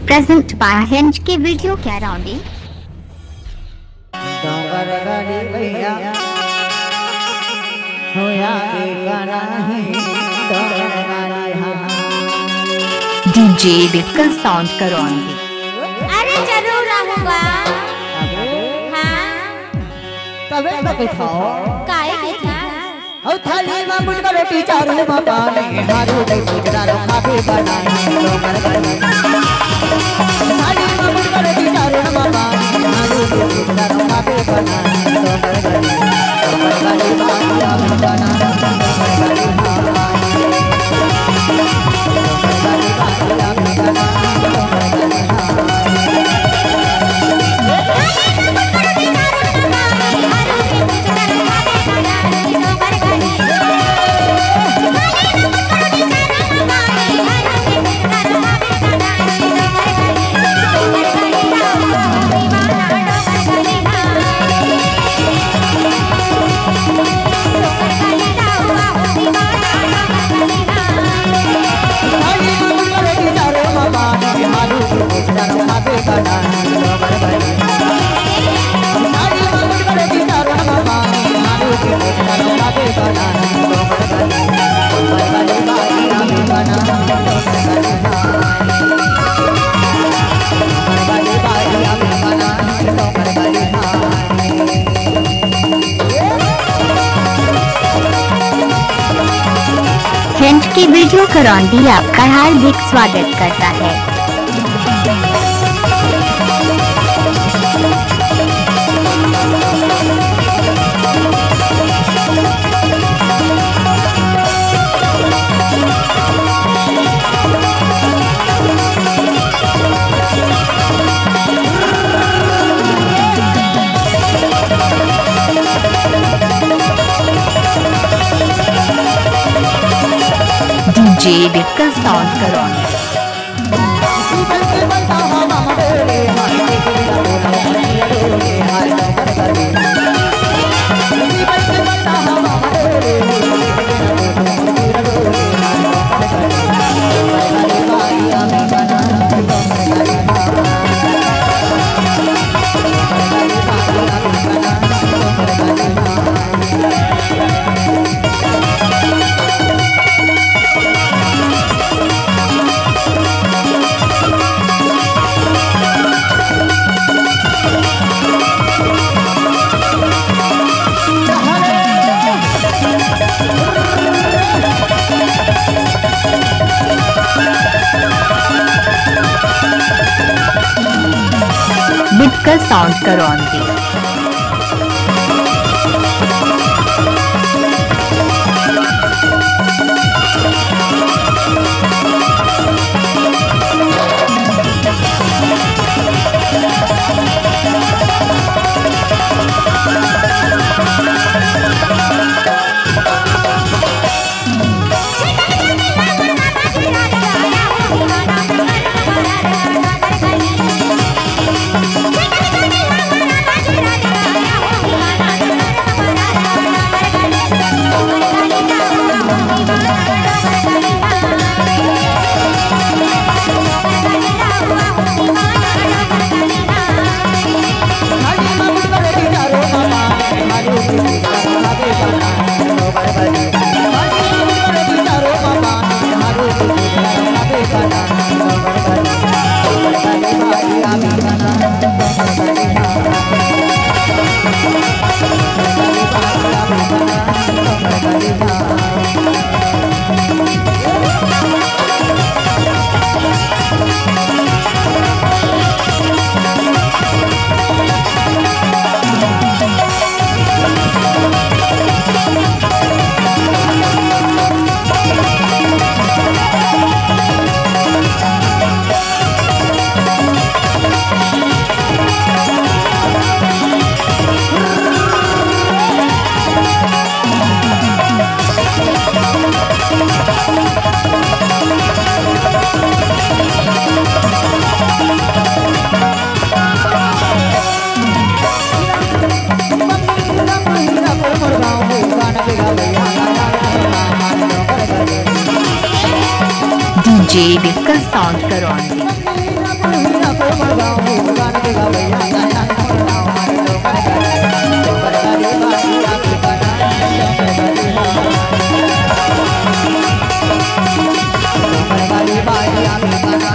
Present by Hinge के video क्या राउंडी DJ बिल्कुल साउंड करो आंधी। अरे जरूर आऊंगा। हाँ तबे तो खाओ काहे के था और थाली में मुझको रोटी चारू बाबा ने हारू दे गुजरारो काफी बनाए तो मर गए थाली में मुझको रोटी चारू बाबा ने हारू दे गुजरारो काफी बनाए तो मर गए बाबा बना हिंज की वीडियो करांडी आपका हार्दिक स्वागत करता है। DJ बिल्कुल साउंड करो बिल्कुल साउंड करो आंधी। DJ बिल्कुल साउंड करो आंधी। मर गाऊं गान के गा भैया नया गाऊं हर डोंगर गाली बाई आमी बना डोंगर गाली बाई आमी बना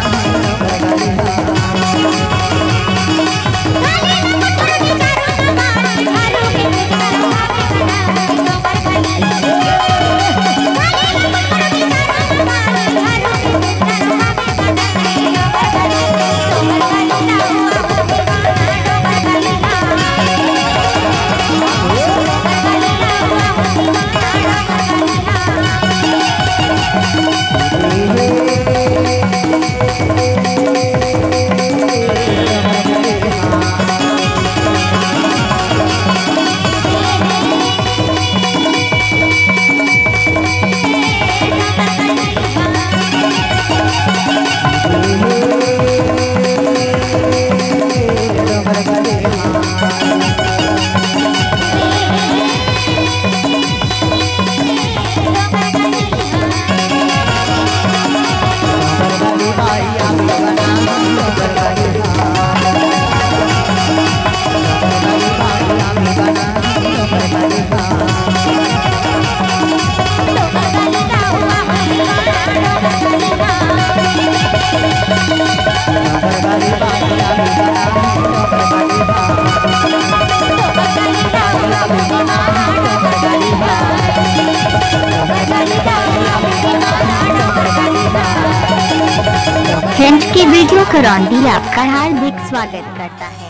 फ्रेंड्स की वीडियो करौंदी आपका हार्दिक स्वागत करता है।